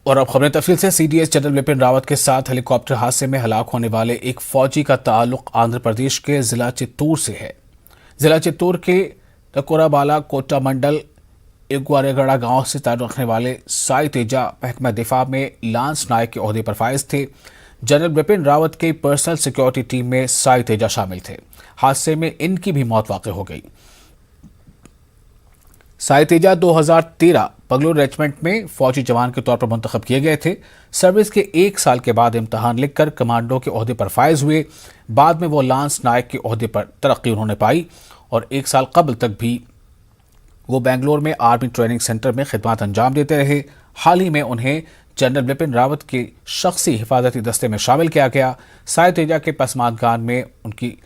और अब खबरें तफसील से। सीडीएस जनरल विपिन रावत के साथ हेलीकॉप्टर हादसे में हलाक होने वाले एक फौजी का ताल्लुक आंध्र प्रदेश के जिला चित्तूर से है। जिला चित्तूर के टकोराबाला कोटा मंडल इग्वारेगड़ा गांव से ताल्लुक रखने वाले साई तेजा महकमा दिफा में लांस नायक के ओहदे पर फाइज थे। जनरल विपिन रावत के पर्सनल सिक्योरिटी टीम में साई तेजा शामिल थे। हादसे में इनकी भी मौत वाक़ हो गई। साई तेजा 2013 बंगलुरु रेजिमेंट में फौजी जवान के तौर पर मुंतखब किए गए थे। सर्विस के 1 साल के बाद इम्तहान लिखकर कमांडो के ओहदे पर फायज हुए। बाद में वो लांस नायक के ओहदे पर तरक्की उन्होंने पाई और 1 साल कबल तक भी वो बेंगलोर में आर्मी ट्रेनिंग सेंटर में खिदमत अंजाम देते रहे। हाल ही में उन्हें जनरल विपिन रावत के शख्सी हिफाजती दस्ते में शामिल किया गया। साई तेजा के पसमानगान में उनकी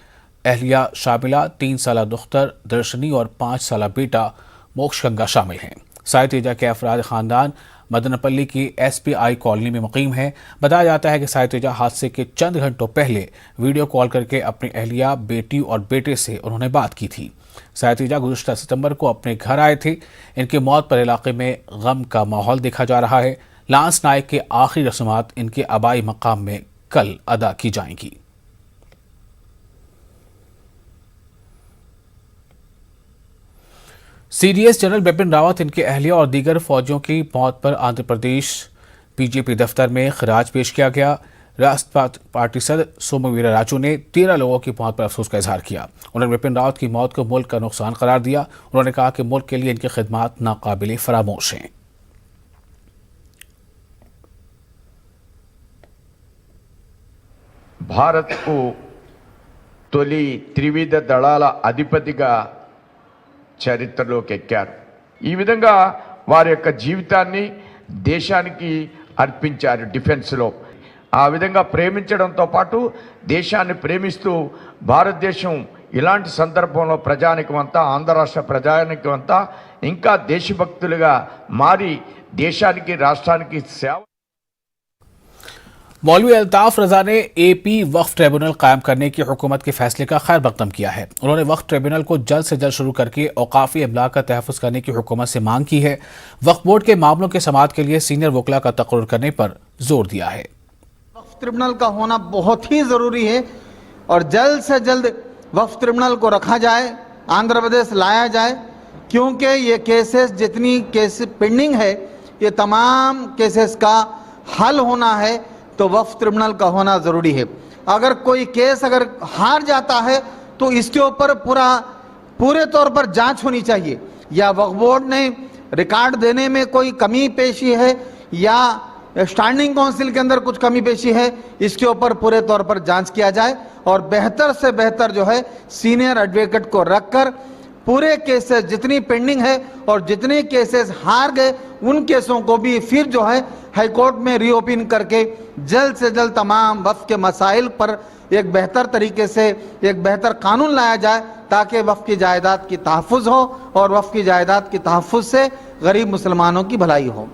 अहलिया शामिला, 3 साला दुख्तर दर्शनी और 5 साला बेटा मोक्षगंगा शामिल हैं। साई तेजा के अफराद खानदान मदनपल्ली की SPI कॉलोनी में मुकीम हैं। बताया जाता है कि साई तेजा हादसे के चंद घंटों पहले वीडियो कॉल करके अपनी अहलिया, बेटी और बेटे से उन्होंने बात की थी। साई तेजा गुज़श्ता सितंबर को अपने घर आए थे। इनकी मौत पर इलाके में गम का माहौल देखा जा रहा है। लांस नायक के आखिरी रस्मात इनके आबाई मकाम में कल अदा की जाएंगी। सीडीएस जनरल विपिन रावत, इनके अहलिया और दीगर फौजियों की मौत पर आंध्र प्रदेश बीजेपी दफ्तर में खराज पेश किया गया। राष्ट्र पार्टी सदस्य सोमू वीराराजू ने 13 लोगों की मौत पर अफसोस का इजहार किया। उन्होंने विपिन रावत की मौत को मुल्क का नुकसान करार दिया। उन्होंने कहा कि मुल्क के लिए इनकी खिदमत नाकाबिल फरामोश हैं। भारत को తొలి త్రివిధ దళాల అధిపతిగా చరిత్రలోకి ఎక్కారు। ఈ విధంగా వారి యొక్క జీవితాన్ని దేశానికి అర్పించారు డిఫెన్స్ లో। ఆ విధంగా ప్రేమించడంతో పాటు దేశాన్ని ప్రేమిస్తూ భారతదేశం ఇలాంటి సందర్భంలో ప్రజానికమంతా, ఆంధ్ర రాష్ట్ర ప్రజానికమంతా ఇంకా దేశభక్తులుగా మారి దేశానికి రాష్ట్రానికి సేవ। मौलवी अल्ताफ रजा ने AP वक्फ ट्रिब्यूनल कायम करने की हुकूमत के फैसले का खैर मकदम किया है। उन्होंने वक्फ ट्रिब्यूनल को जल्द से जल्द शुरू करके औकाफी अमलाक का तहफ़्फ़ुज़ करने की हुकूमत से मांग की है। वक्फ बोर्ड के मामलों के समाअत के लिए सीनियर वकला का तकर्रुर करने पर जोर दिया है। वक्फ ट्रिब्यूनल का होना बहुत ही ज़रूरी है और जल्द से जल्द वक्फ ट्रिब्यूनल को रखा जाए, आंध्र प्रदेश लाया जाए, क्योंकि ये केसेस, जितनी केस पेंडिंग है, ये तमाम केसेस का हल होना है तो वक्फ ट्रिब्यूनल का होना ज़रूरी है। अगर कोई केस अगर हार जाता है तो इसके ऊपर पूरे तौर पर जांच होनी चाहिए। या वक्फ बोर्ड ने रिकॉर्ड देने में कोई कमी पेशी है या स्टैंडिंग काउंसिल के अंदर कुछ कमी पेशी है, इसके ऊपर पूरे तौर पर जांच किया जाए और बेहतर से बेहतर जो है सीनियर एडवोकेट को रखकर पूरे केसेस जितनी पेंडिंग है और जितने केसेस हार गए उन केसों को भी फिर जो है हाई कोर्ट में रीओपन करके जल्द से जल्द तमाम वक्फ के मसाइल पर एक बेहतर तरीके से एक बेहतर कानून लाया जाए ताकि वक्फ की जायदाद की तहफ़्फ़ुज़ हो और वक्फ की जायदाद की तहफ़्फ़ुज़ से गरीब मुसलमानों की भलाई हो।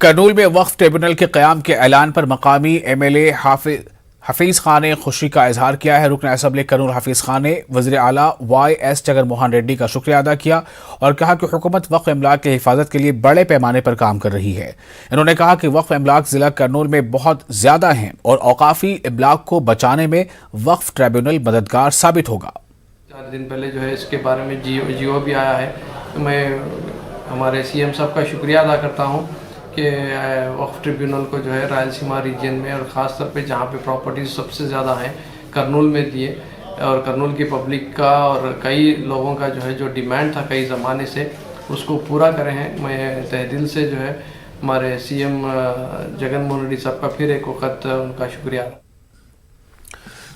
करनूल में वक्फ ट्रिब्यूनल के क़याम के ऐलान पर मकामी MLA हफीज़ खान ने खुशी का इजहार किया है। रुकन असम्बली करनूल हफीज़ खान ने वज़ीर आला YS जगनमोहन रेड्डी का शुक्रिया अदा किया और कहा कि हुकूमत वक्फ अमलाक की हिफाजत के लिए बड़े पैमाने पर काम कर रही है। इन्होंने कहा कि वक्फ अमलाक ज़िला करनूल में बहुत ज़्यादा हैं और औकाफ़ी अमलाक को बचाने में वक्फ ट्रिब्यूनल मददगार साबित होगा। 4 दिन पहले जो है इसके बारे में जियो भी आया है, तो मैं हमारे CM साहब का शुक्रिया अदा करता हूँ कि वक्फ ट्रिब्यूनल को जो है रायलसीमा रीजन में और ख़ास तौर पे जहाँ पे प्रॉपर्टीज़ सबसे ज़्यादा हैं करनूल में दिए और करनूल की पब्लिक का और कई लोगों का जो है जो डिमांड था कई ज़माने से उसको पूरा करे हैं। मैं तहे दिल से जो है हमारे CM जगनमोहन रेड्डी साहब का फिर एक वक्त उनका शुक्रिया।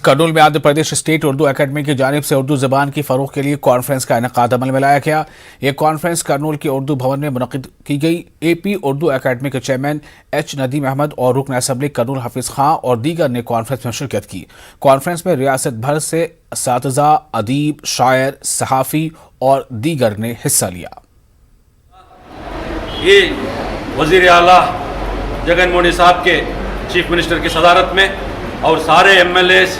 करनूल में आंध्र प्रदेश स्टेट उर्दू एकेडमी की जानिब से उर्दू ज़बान की फ़रोग़ के लिए कॉन्फ्रेंस का इनेकाद अमल में लाया गया। ये कॉन्फ्रेंस करनूल के उर्दू भवन में मुनक़िद की गई। AP उर्दू एकेडमी के चेयरमैन H नदीम अहमद और रुकन असम्बली करनूल हफीज़ खां और दीगर ने कॉन्फ्रेंस में शिरकत की। कॉन्फ्रेंस में रियासत भर से असातिज़ा, अदीब, शायर, सहाफ़ी और दीगर ने हिस्सा लिया। ये वज़ीर आला जगनमोहन साहब के चीफ मिनिस्टर की सदारत में और सारे MLAs,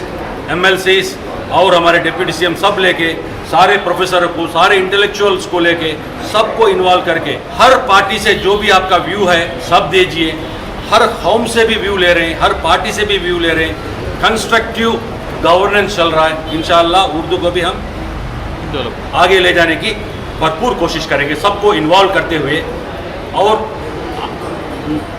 MLCs और हमारे डिप्टी CM सब लेके सारे प्रोफेसर को, सारे इंटेलेक्चुअल्स को लेके सबको इन्वॉल्व करके हर पार्टी से जो भी आपका व्यू है सब दीजिए। हर कौम से भी व्यू ले रहे हैं, हर पार्टी से भी व्यू ले रहे हैं। कंस्ट्रक्टिव गवर्नेंस चल रहा है। इंशाअल्लाह उर्दू को भी हम आगे ले जाने की भरपूर कोशिश करेंगे, सबको इन्वॉल्व करते हुए। और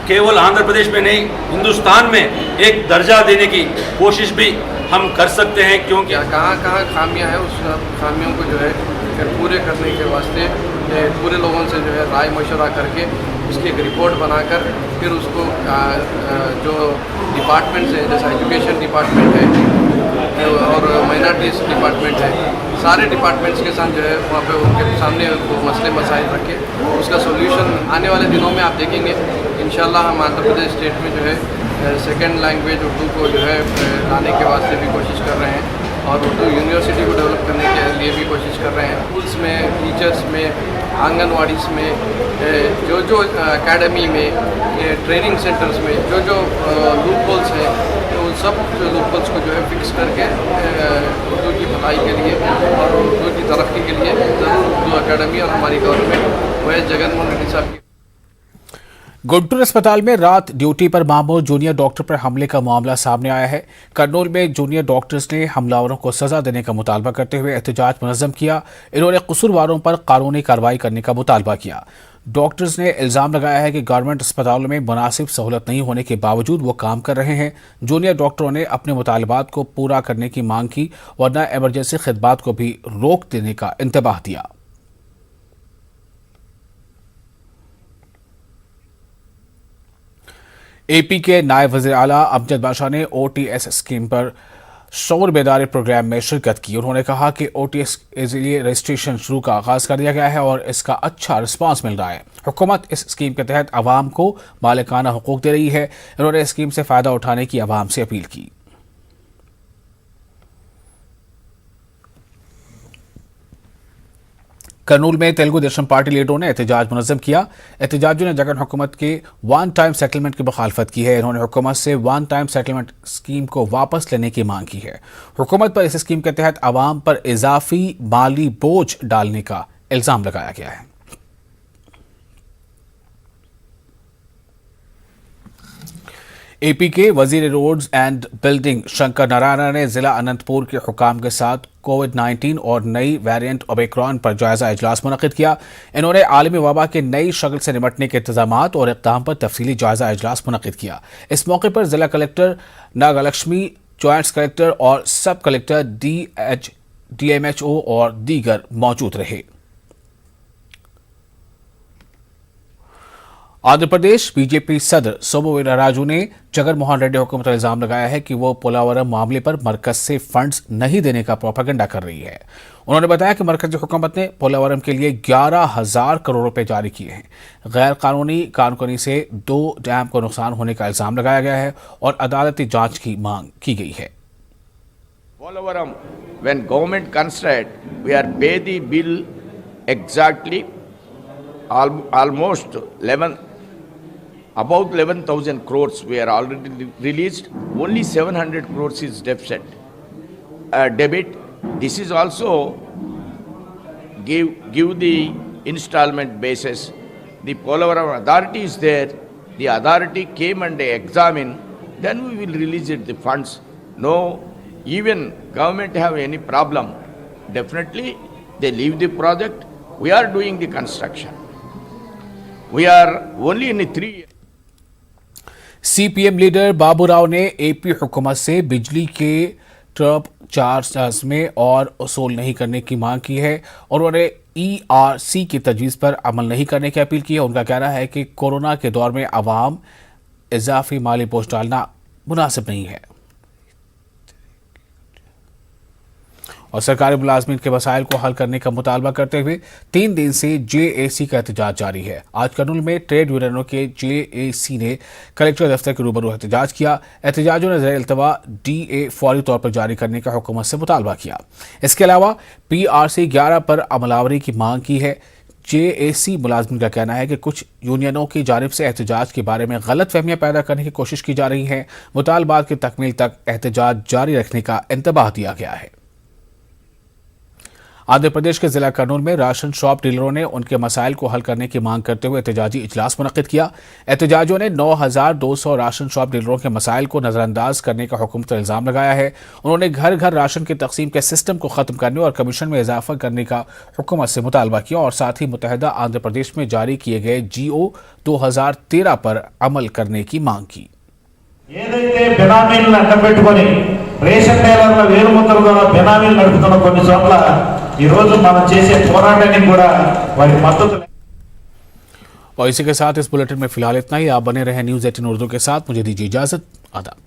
केवल आंध्र प्रदेश में नहीं, हिंदुस्तान में एक दर्जा देने की कोशिश भी हम कर सकते हैं, क्योंकि कहाँ कहाँ खामियां हैं, उस खामियों को जो है फिर पूरे करने के वास्ते पूरे लोगों से जो है राय मशवरा करके उसकी एक रिपोर्ट बनाकर फिर उसको जो डिपार्टमेंट्स हैं, जैसे एजुकेशन डिपार्टमेंट है और माइनॉरिटीज़ डिपार्टमेंट है, सारे डिपार्टमेंट्स के साथ जो है वहाँ पे उनके सामने वो मसले मसाइल रखे उसका सोल्यूशन आने वाले दिनों में आप देखेंगे। इंशाल्लाह हम आंध्र प्रदेश स्टेट में जो है सेकेंड लैंग्वेज उर्दू को जो है लाने के वास्ते भी कोशिश कर रहे हैं और उर्दू यूनिवर्सिटी को डेवलप करने के लिए भी कोशिश कर रहे हैं। स्कूल्स में, टीचर्स में, आंगनवाड़ीज़ में, जो एकेडमी में, ट्रेनिंग सेंटर्स में जो लूप होल्स हैं, तो सब लूप होल्स को जो है फिक्स करके उर्दू की भलाई के लिए और उर्दू की तरक्की के लिए ज़रूर उर्दू अकेडमी और हमारी गवर्नमेंट वह जगनमोहन रेड्डी साहब की। गुंटूर अस्पताल में रात ड्यूटी पर मामूल जूनियर डॉक्टर पर हमले का मामला सामने आया है। कर्नूल में जूनियर डॉक्टर्स ने हमलावरों को सजा देने का मुतालबा करते हुए एहतजाज मुनज़्ज़म किया। इन्होंने कसूरवारों पर कानूनी कार्रवाई करने का मुतालबा किया। डॉक्टर्स ने इल्ज़ाम लगाया है कि गवर्नमेंट अस्पतालों में मुनासिब सहूलत नहीं होने के बावजूद वो काम कर रहे हैं। जूनियर डॉक्टरों ने अपने मुतालबात को पूरा करने की मांग की, वरना एमरजेंसी खिदमात को भी रोक देने का इंतबाह दिया। एपी के नायब वज़ीर आला अमजद बादशाह ने OTS स्कीम पर शौर बेदारी प्रोग्राम में शिरकत की। उन्होंने कहा कि OTS के लिए रजिस्ट्रेशन शुरू का आगाज़ कर दिया गया है और इसका अच्छा रिस्पांस मिल रहा है। हुकूमत इस स्कीम के तहत आवाम को मालिकाना हुकूक दे रही है। उन्होंने स्कीम से फ़ायदा उठाने की आवाम से अपील की। कर्नूल में तेलुगु देशम पार्टी लीडरों ने एहतजाज मुनज़्ज़म किया। एहतजाजियों ने जगन हुकूमत के वन टाइम सेटलमेंट की मुखालफत की है। इन्होंने हुकूमत से वन टाइम सेटलमेंट स्कीम को वापस लेने की मांग की है। हुकूमत पर इस स्कीम के तहत आवाम पर इजाफी माली बोझ डालने का इल्ज़ाम लगाया गया है। एपी के वजीर roads and building Shankar Narayan ने जिला अनंतपुर के हुकाम के साथ कोविड-19 और नई वेरिएंट ओमिक्रॉन पर जायजा इजलास मुनक़िद किया। इन्होंने आलमी वबा के नई शक्ल से निपटने के इंतजामात और इक़दाम पर तफसीली जायजा इजलास मुनक़िद किया। इस मौके पर जिला कलेक्टर नागलक्ष्मी, जॉइंट कलेक्टर और सब कलेक्टर DMHO और दीगर मौजूद रहे। आंध्र प्रदेश बीजेपी सदर सोमू वीर्राजू ने जगनमोहन रेड्डी हुकूमत पर इल्जाम लगाया है कि वो पोलावरम मामले पर मरकज से फंड्स नहीं देने का प्रोपेगेंडा कर रही है। उन्होंने बताया कि मरकजी हुकूमत ने पोलावरम के लिए 11,000 करोड़ रुपए जारी किए हैं। गैर कानूनी कारकुनी से 2 डैम को नुकसान होने का इल्जाम लगाया गया है और अदालती जांच की मांग की गई है। Polavaram, when government construct, we are pay the bill exactly almost about 11,000 crores we are already released. Only 700 crores is deficit. Debit. This is also give the installment basis. The Polavaram authority is there. The authority came and examine. Then we will release it the funds. No, even government have any problem. Definitely they leave the project. We are doing the construction. We are only in 3 years. CPM leader Babu Rao ने AP हुकूमत से बिजली के trough charge में और वसूल नहीं करने की मांग की है और उन्होंने ERC की तजवीज़ पर अमल नहीं करने की अपील की है। उनका कहना है कि कोरोना के दौर में आवाम इजाफी माली बोझ डालना मुनासिब नहीं है और सरकारी मुलाजमीन के मसाइल को हल करने का मुतालबा करते हुए 3 दिन से JAC का एहतजाज जारी है। आज कर्नूल में ट्रेड यूनियनों के JAC ने कलेक्टर दफ्तर के रूबरू एहतजाज किया। एहतजाजियों ने ज़ेर इल्तवा DA फौरी तौर पर जारी करने का हुकूमत से मुतालबा किया। इसके अलावा PRC 11 पर अमलावरी की मांग की है। JAC मुलाजमीन का कहना है कि कुछ यूनियनों की जानिब से एहतजाज के बारे में गलत फहमियाँ पैदा करने की कोशिश की जा रही है। मुतालबात की तकमील तक एहतजाज जारी रखने का इंतबाह दिया गया है। आंध्र प्रदेश के जिला कर्नूल में राशन शॉप डीलरों ने उनके मसाइल को हल करने की मांग करते हुए एहतजाजी इजलास मुनक्किद किया। एहतजाजियों ने 9,200 राशन शॉप डीलरों के मसाइल को नजरअंदाज करने का हुकूमत पर इल्जाम लगाया है। उन्होंने घर घर राशन की तकसीम के सिस्टम को खत्म करने और कमीशन में इजाफा करने का हुकूमत से मुतालबा किया और साथ ही मुत्तहिदा आंध्र प्रदेश में जारी किए गए GO 2013 पर अमल करने की मांग की। ఏదైతే బెనామీలను అడ్డపెట్టుకొని రేషన్ డీలర్ల వేరుముద్ర ద్వారా బెనామీలు నడుపుతున్న కొన్ని చోట్ల ఈ రోజు మనం చేసే పోరాటానికి కూడా వారి మద్దతు। और इसी के साथ इस बुलेटिन में फिलहाल इतना ही। आप बने रहे न्यूज़ 18 उर्दू के साथ। मुझे दीजिए इजाजत। आदाब।